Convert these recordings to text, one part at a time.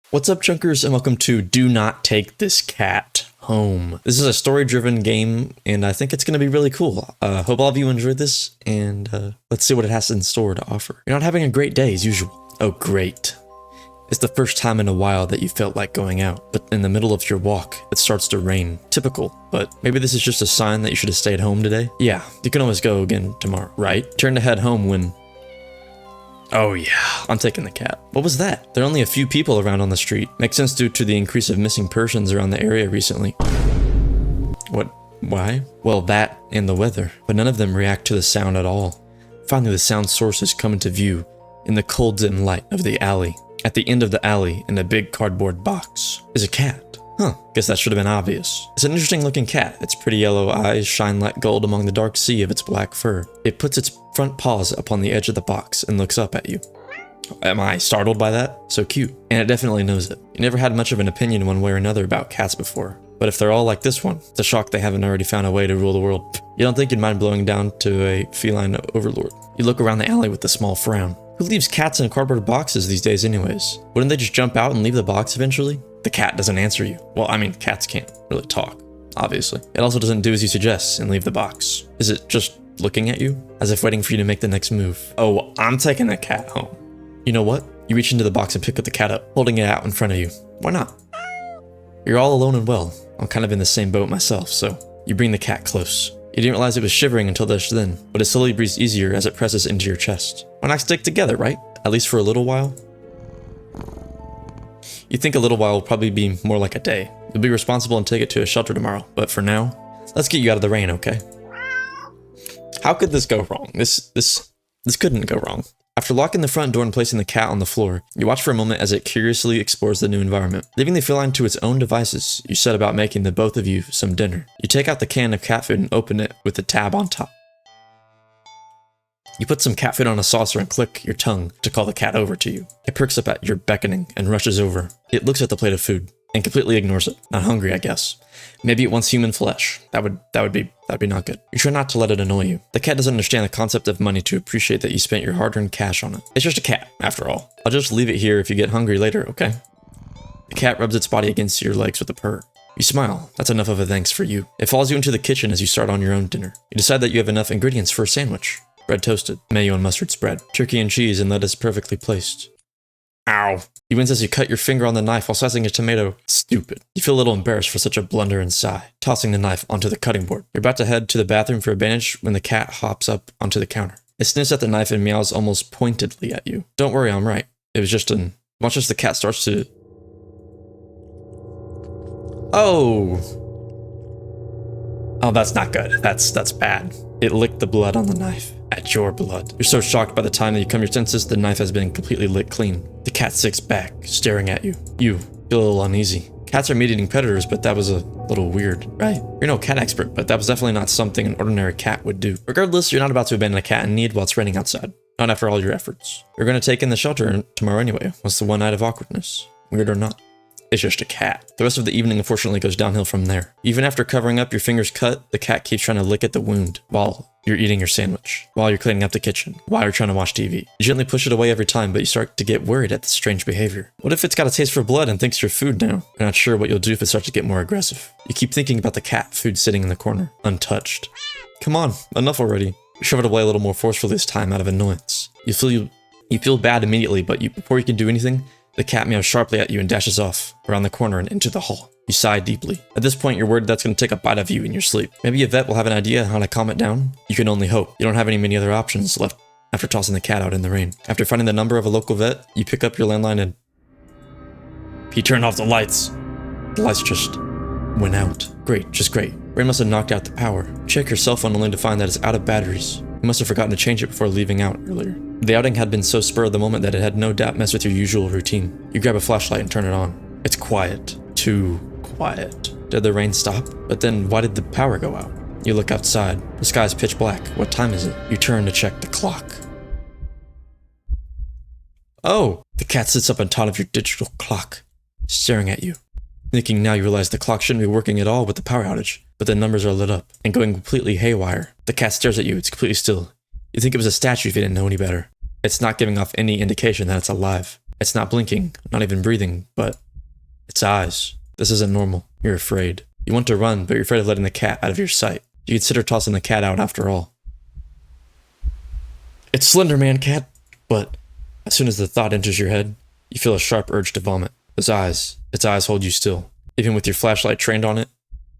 What's up, Chunkers, and welcome to Do Not Take This Cat Home. This is a story-driven game, and I think it's going to be really cool. Hope all of you enjoyed this, and let's see what it has in store to offer. You're not having a great day as usual. Oh, great. It's the first time in a while that you felt like going out, but in the middle of your walk, it starts to rain. Typical, but maybe this is just a sign that you should have stayed home today? Yeah, you can always go again tomorrow, right? Turn to head home when... Oh yeah, I'm taking the cat. What was that? There are only a few people around on the street. Makes sense due to the increase of missing persons around the area recently. What? Why? Well, that and the weather, but none of them react to the sound at all. Finally, the sound sources come into view in the cold dim light of the alley. At the end of the alley, in a big cardboard box, is a cat. Huh, guess that should have been obvious. It's an interesting looking cat. Its pretty yellow eyes shine like gold among the dark sea of its black fur. It puts its front paws upon the edge of the box and looks up at you. Am I startled by that? So cute. And it definitely knows it. You never had much of an opinion one way or another about cats before. But if they're all like this one, it's a shock they haven't already found a way to rule the world. You don't think you'd mind blowing down to a feline overlord. You look around the alley with a small frown. Who leaves cats in cardboard boxes these days anyways? Wouldn't they just jump out and leave the box eventually? The cat doesn't answer you. Well, I mean, cats can't really talk, obviously. It also doesn't do as you suggest and leave the box. Is it just looking at you? As if waiting for you to make the next move. Oh, I'm taking the cat home. You know what? You reach into the box and pick up the cat up, holding it out in front of you. Why not? You're all alone and well. I'm kind of in the same boat myself, so you bring the cat close. You didn't realize it was shivering until just then, but it slowly breathes easier as it presses into your chest. Why not stick together, right? At least for a little while? You think a little while will probably be more like a day. You'll be responsible and take it to a shelter tomorrow, but for now, let's get you out of the rain, okay? How could this go wrong? This couldn't go wrong. After locking the front door and placing the cat on the floor, you watch for a moment as it curiously explores the new environment. Leaving the feline to its own devices, you set about making the both of you some dinner. You take out the can of cat food and open it with the tab on top. You put some cat food on a saucer and click your tongue to call the cat over to you. It perks up at your beckoning and rushes over. It looks at the plate of food and completely ignores it. Not hungry, I guess. Maybe it wants human flesh. That'd be not good. You try not to let it annoy you. The cat doesn't understand the concept of money to appreciate that you spent your hard-earned cash on it. It's just a cat, after all. I'll just leave it here if you get hungry later, okay? The cat rubs its body against your legs with a purr. You smile. That's enough of a thanks for you. It follows you into the kitchen as you start on your own dinner. You decide that you have enough ingredients for a sandwich. Bread toasted, mayo and mustard spread, turkey and cheese and lettuce perfectly placed. Ow. You wince as you cut your finger on the knife while slicing a tomato. Stupid. You feel a little embarrassed for such a blunder and sigh, tossing the knife onto the cutting board. You're about to head to the bathroom for a bandage when the cat hops up onto the counter. It sniffs at the knife and meows almost pointedly at you. Don't worry, I'm right. It was just an... Watch as the cat starts to... Oh! Oh, that's not good. That's bad. It licked the blood on the knife. At your blood. You're so shocked by the time that you come to your senses, the knife has been completely licked clean. The cat sits back, staring at you. You feel a little uneasy. Cats are meat-eating predators, but that was a little weird, right? You're no cat expert, but that was definitely not something an ordinary cat would do. Regardless, you're not about to abandon a cat in need while it's raining outside. Not after all your efforts. You're going to take in the shelter tomorrow anyway. What's the one night of awkwardness? Weird or not? It's just a cat. The rest of the evening unfortunately goes downhill from there. Even after covering up your fingers cut, the cat keeps trying to lick at the wound while you're eating your sandwich, while you're cleaning up the kitchen, while you're trying to watch TV. You gently push it away every time, but you start to get worried at the strange behavior. What if it's got a taste for blood and thinks you're food now? You're not sure what you'll do if it starts to get more aggressive. You keep thinking about the cat food sitting in the corner, untouched. Come on, enough already. You shove it away a little more forcefully this time out of annoyance. You feel bad immediately, but before you can do anything, the cat meows sharply at you and dashes off, around the corner and into the hall. You sigh deeply. At this point, you're worried that's going to take a bite of you in your sleep. Maybe a vet will have an idea how to calm it down. You can only hope. You don't have many other options left after tossing the cat out in the rain. After finding the number of a local vet, you pick up your landline and... He turned off the lights. The lights just went out. Great, just great. Rain must have knocked out the power. Check your cell phone only to find that it's out of batteries. You must have forgotten to change it before leaving out earlier. The outing had been so spur of the moment that it had no doubt messed with your usual routine. You grab a flashlight and turn it on. It's quiet. Too quiet. Did the rain stop? But then why did the power go out? You look outside. The sky's pitch black. What time is it? You turn to check the clock. Oh! The cat sits up on top of your digital clock, staring at you. Thinking now you realize the clock shouldn't be working at all with the power outage, but the numbers are lit up and going completely haywire. The cat stares at you. It's completely still. You think it was a statue if you didn't know any better. It's not giving off any indication that it's alive. It's not blinking, not even breathing, but its eyes. This isn't normal. You're afraid. You want to run, but you're afraid of letting the cat out of your sight. You consider tossing the cat out after all. It's Slender Man Cat, but as soon as the thought enters your head, you feel a sharp urge to vomit. Its eyes hold you still. Even with your flashlight trained on it,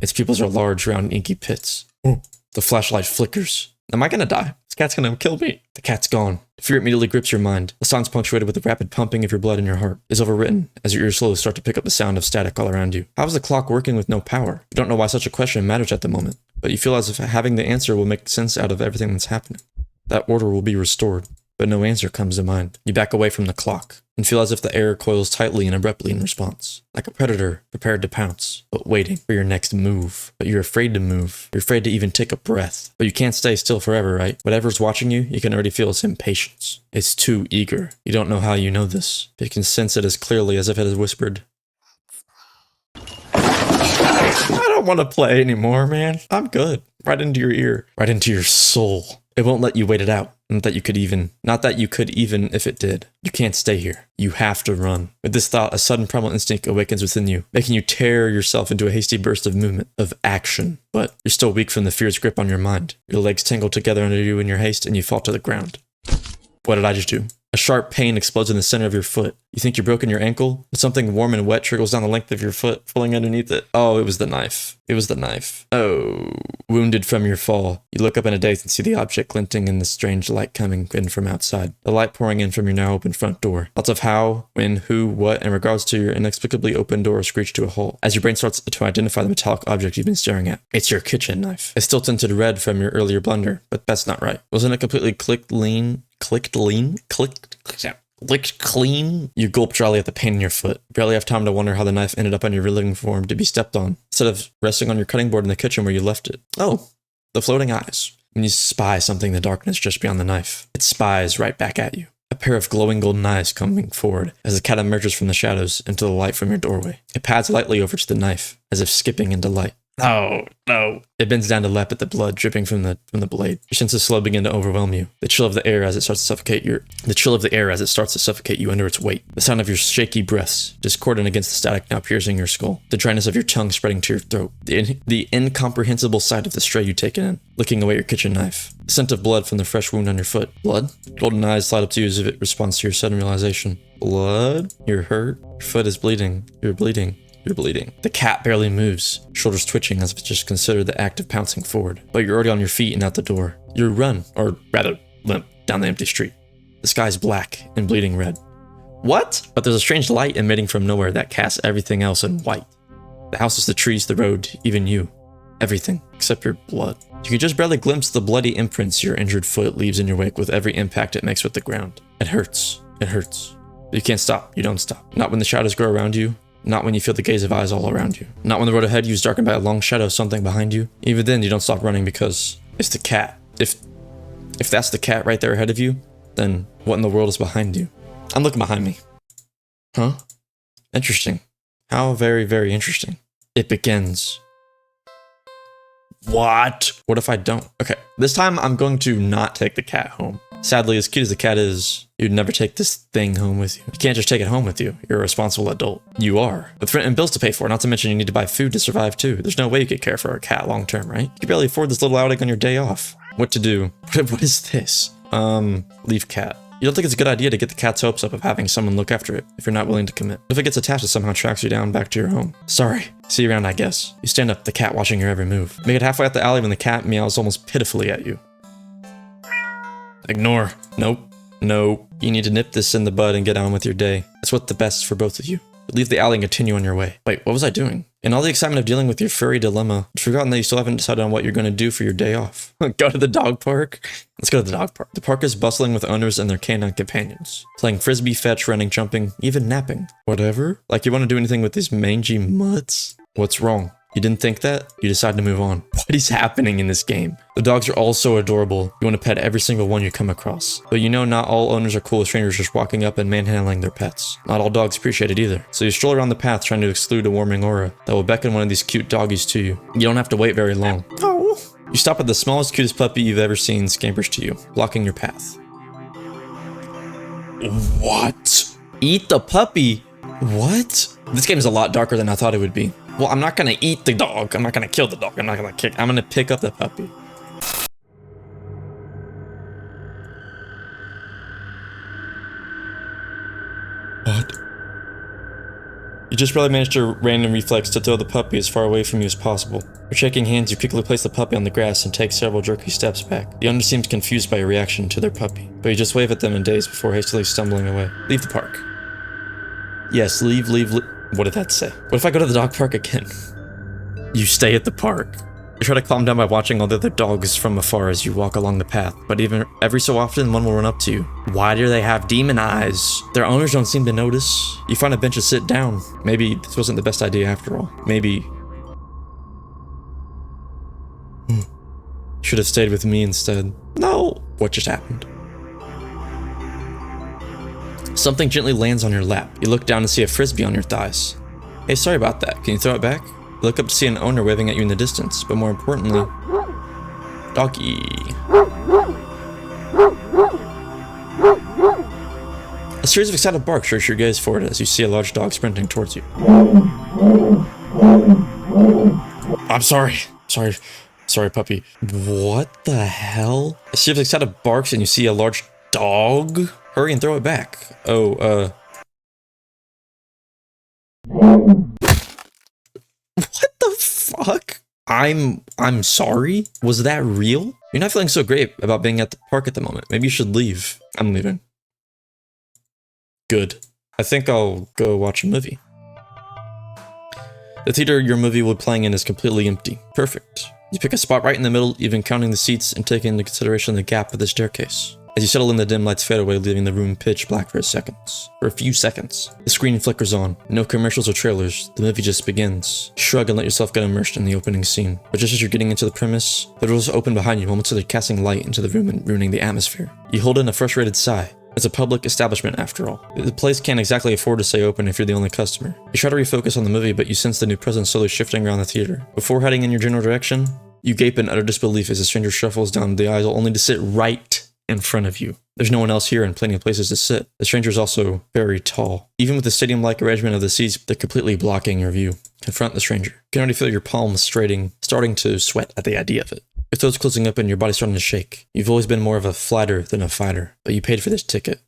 its pupils are large, round, inky pits. The flashlight flickers. Am I gonna die? This cat's gonna kill me. The cat's gone. Fear immediately grips your mind. The sounds punctuated with the rapid pumping of your blood in your heart is overwritten as your ears slowly start to pick up the sound of static all around you. How is the clock working with no power? You don't know why such a question matters at the moment, but you feel as if having the answer will make sense out of everything that's happening. That order will be restored, but no answer comes to mind. You back away from the clock and feel as if the air coils tightly and abruptly in response, like a predator prepared to pounce, but waiting for your next move. But you're afraid to move. You're afraid to even take a breath. But you can't stay still forever, right? Whatever's watching you, you can already feel its impatience. It's too eager. You don't know how you know this, but you can sense it as clearly as if it has whispered, I don't want to play anymore, man. I'm good. Right into your ear. Right into your soul. It won't let you wait it out. Not that you could even if it did. You can't stay here. You have to run. With this thought, a sudden primal instinct awakens within you, making you tear yourself into a hasty burst of movement, of action. But you're still weak from the fear's grip on your mind. Your legs tangle together under you in your haste, and you fall to the ground. What did I just do? A sharp pain explodes in the center of your foot. You think you've broken your ankle, but something warm and wet trickles down the length of your foot, pulling underneath it. Oh, it was the knife. It was the knife. Oh. Wounded from your fall, you look up in a daze and see the object glinting in the strange light coming in from outside. The light pouring in from your now open front door. Thoughts of how, when, who, what, in regards to your inexplicably open door screech to a halt, as your brain starts to identify the metallic object you've been staring at. It's your kitchen knife. It's still tinted red from your earlier blunder, but that's not right. Wasn't it completely clicked clean? You gulp dryly at the pain in your foot. You barely have time to wonder how the knife ended up on your living form to be stepped on, instead of resting on your cutting board in the kitchen where you left it. Oh, the floating eyes. When you spy something in the darkness just beyond the knife, it spies right back at you. A pair of glowing golden eyes coming forward as the cat emerges from the shadows into the light from your doorway. It pads lightly over to the knife, as if skipping into light. No. It bends down to lap at the blood dripping from the blade. Your senses slowly begin to overwhelm you. The chill of the air as it starts to suffocate you under its weight. The sound of your shaky breaths, discordant against the static now piercing your skull. The dryness of your tongue spreading to your throat. The incomprehensible sight of the stray you taken in, licking away your kitchen knife. The scent of blood from the fresh wound on your foot. Blood? Golden eyes slide up to you as if it responds to your sudden realization. Blood? You're hurt? Your foot is bleeding. You're bleeding. The cat barely moves, shoulders twitching as if it just considered the act of pouncing forward. But you're already on your feet and out the door. You run, or rather, limp, down the empty street. The sky's black and bleeding red. What? But there's a strange light emitting from nowhere that casts everything else in white. The houses, the trees, the road, even you. Everything, except your blood. You can just barely glimpse the bloody imprints your injured foot leaves in your wake with every impact it makes with the ground. It hurts. But you can't stop. You don't stop. Not when the shadows grow around you. Not when you feel the gaze of eyes all around you. Not when the road ahead you is darkened by a long shadow of something behind you. Even then, you don't stop running because it's the cat. If that's the cat right there ahead of you, then what in the world is behind you? I'm looking behind me. Huh? Interesting. How very, very interesting. It begins. What? What if I don't? Okay, this time I'm going to not take the cat home. Sadly, as cute as the cat is, you'd never take this thing home with you. You can't just take it home with you. You're a responsible adult. You are. With rent and bills to pay for, not to mention you need to buy food to survive too. There's no way you could care for a cat long term, right? You can barely afford this little outing on your day off. What to do? What is this? Leave cat. You don't think it's a good idea to get the cat's hopes up of having someone look after it if you're not willing to commit. If it gets attached, it somehow tracks you down back to your home. Sorry. See you around, I guess. You stand up, the cat watching your every move. Make it halfway up the alley when the cat meows almost pitifully at you. Ignore. Nope. You need to nip this in the bud and get on with your day. That's what's the best for both of you. Leave the alley and continue on your way. Wait, what was I doing? In all the excitement of dealing with your furry dilemma, I'd forgotten that you still haven't decided on what you're going to do for your day off. Go to the dog park? Let's go to the dog park. The park is bustling with owners and their canine companions. Playing frisbee, fetch, running, jumping, even napping. Whatever? Like you want to do anything with these mangy mutts? What's wrong? You didn't think that? You decide to move on. What is happening in this game? The dogs are all so adorable. You want to pet every single one you come across. But you know not all owners are cool with strangers just walking up and manhandling their pets. Not all dogs appreciate it either. So you stroll around the path trying to exclude a warming aura that will beckon one of these cute doggies to you. You don't have to wait very long. Oh. You stop at the smallest, cutest puppy you've ever seen scampers to you, blocking your path. What? Eat the puppy? What? This game is a lot darker than I thought it would be. Well, I'm not gonna eat the dog. I'm not gonna kill the dog. I'm gonna pick up the puppy. What? You just barely managed a random reflex to throw the puppy as far away from you as possible. With shaking hands, you quickly place the puppy on the grass and take several jerky steps back. The owner seems confused by your reaction to their puppy, but you just wave at them in daze before hastily stumbling away. Leave the park. Yes, leave. What did that say? What if I go to the dog park again? You stay at the park. You try to calm down by watching all the other dogs from afar as you walk along the path, but even every so often one will run up to you. Why do they have demon eyes? Their owners don't seem to notice. You find a bench to sit down. Maybe this wasn't the best idea after all. Maybe... should have stayed with me instead. No! What just happened? Something gently lands on your lap. You look down and see a frisbee on your thighs. Hey, sorry about that. Can you throw it back? You look up to see an owner waving at you in the distance, but more importantly, doggy. A series of excited barks shirks your gaze forward as you see a large dog sprinting towards you. I'm sorry. Sorry, puppy. What the hell? A series of excited barks and you see a large dog? Hurry and throw it back. Oh, what the fuck? I'm sorry? Was that real? You're not feeling so great about being at the park at the moment. Maybe you should leave. I'm leaving. Good. I think I'll go watch a movie. The theater your movie will be playing in is completely empty. Perfect. You pick a spot right in the middle, even counting the seats and taking into consideration the gap of the staircase. As you settle in, the dim lights fade away, leaving the room pitch black for a few seconds. The screen flickers on. No commercials or trailers. The movie just begins. Shrug and let yourself get immersed in the opening scene. But just as you're getting into the premise, the doors open behind you, momentarily casting light into the room and ruining the atmosphere. You hold in a frustrated sigh. It's a public establishment after all. The place can't exactly afford to stay open if you're the only customer. You try to refocus on the movie, but you sense the new presence slowly shifting around the theater. Before heading in your general direction, you gape in utter disbelief as the stranger shuffles down the aisle only to sit right in front of you. There's no one else here and plenty of places to sit. The stranger is also very tall. Even with the stadium-like arrangement of the seats, they're completely blocking your view. Confront the stranger. You can already feel your palms starting to sweat at the idea of it. Your throat's closing up and your body's starting to shake. You've always been more of a flighter than a fighter, but you paid for this ticket.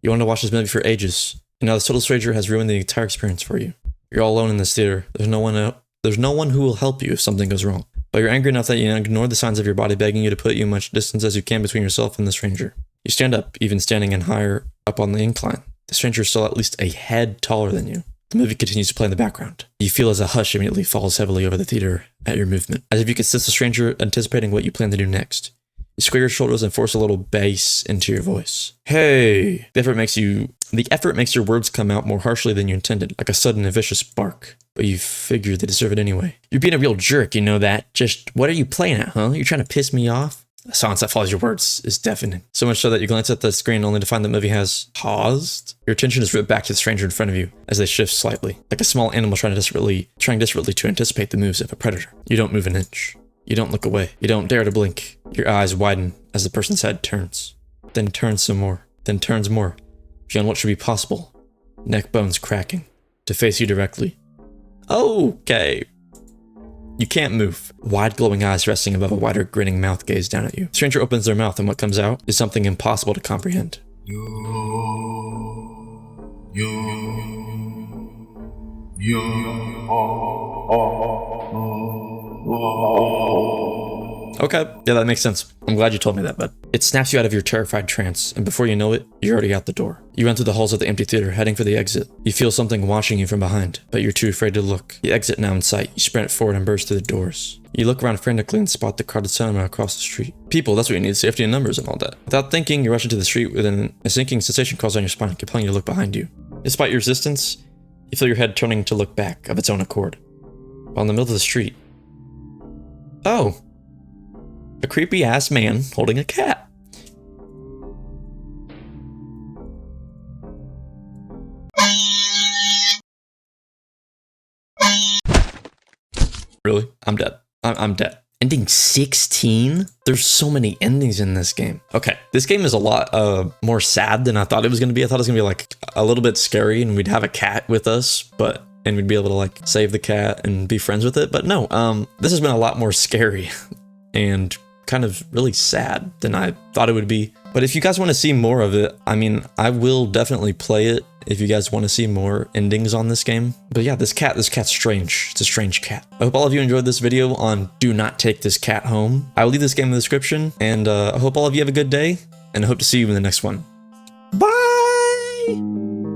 You wanted to watch this movie for ages, and now this total stranger has ruined the entire experience for you. You're all alone in this theater. There's no one who will help you if something goes wrong. But you're angry enough that you ignore the signs of your body begging you to put you much distance as you can between yourself and the stranger. You stand up, even standing in higher up on the incline. The stranger is still at least a head taller than you. The movie continues to play in the background. You feel as a hush immediately falls heavily over the theater at your movement, as if you could sense the stranger anticipating what you plan to do next. You square your shoulders and force a little bass into your voice. Hey! The effort makes your words come out more harshly than you intended, like a sudden and vicious bark. But you figure they deserve it anyway. You're being a real jerk, you know that. Just, what are you playing at, huh? You're trying to piss me off? The silence that follows your words is deafening. So much so that you glance at the screen only to find the movie has paused. Your attention is ripped back to the stranger in front of you as they shift slightly, like a small animal trying desperately to anticipate the moves of a predator. You don't move an inch. You don't look away. You don't dare to blink. Your eyes widen as the person's head turns. Then turns some more. Then turns more. Beyond what should be possible. Neck bones cracking. To face you directly. Okay. You can't move. Wide glowing eyes resting above a wider grinning mouth gaze down at you. The stranger opens their mouth and what comes out is something impossible to comprehend. Okay, yeah, that makes sense. I'm glad you told me that, bud. It snaps you out of your terrified trance, and before you know it, you're already out the door. You run through the halls of the empty theater, heading for the exit. You feel something watching you from behind, but you're too afraid to look. The exit now in sight, you sprint forward and burst through the doors. You look around frantically and spot the crowded cinema across the street. People, that's what you need, safety in numbers and all that. Without thinking, you rush into the street when a sinking sensation crawls down your spine, compelling you to look behind you. Despite your resistance, you feel your head turning to look back of its own accord. While in the middle of the street... Oh! A creepy-ass man holding a cat. Really? I'm dead. I'm dead. Ending 16? There's so many endings in this game. Okay, this game is a lot more sad than I thought it was gonna be. I thought it was gonna be like a little bit scary and we'd have a cat with us, and we'd be able to like save the cat and be friends with it. But no, this has been a lot more scary and kind of really sad than I thought it would be. But if you guys want to see more of it, I mean, I will definitely play it if you guys want to see more endings on this game. But yeah, this cat's strange. It's a strange cat. I hope all of you enjoyed this video on Do Not Take This Cat Home. I will leave this game in the description, and I hope all of you have a good day, and I hope to see you in the next one. Bye!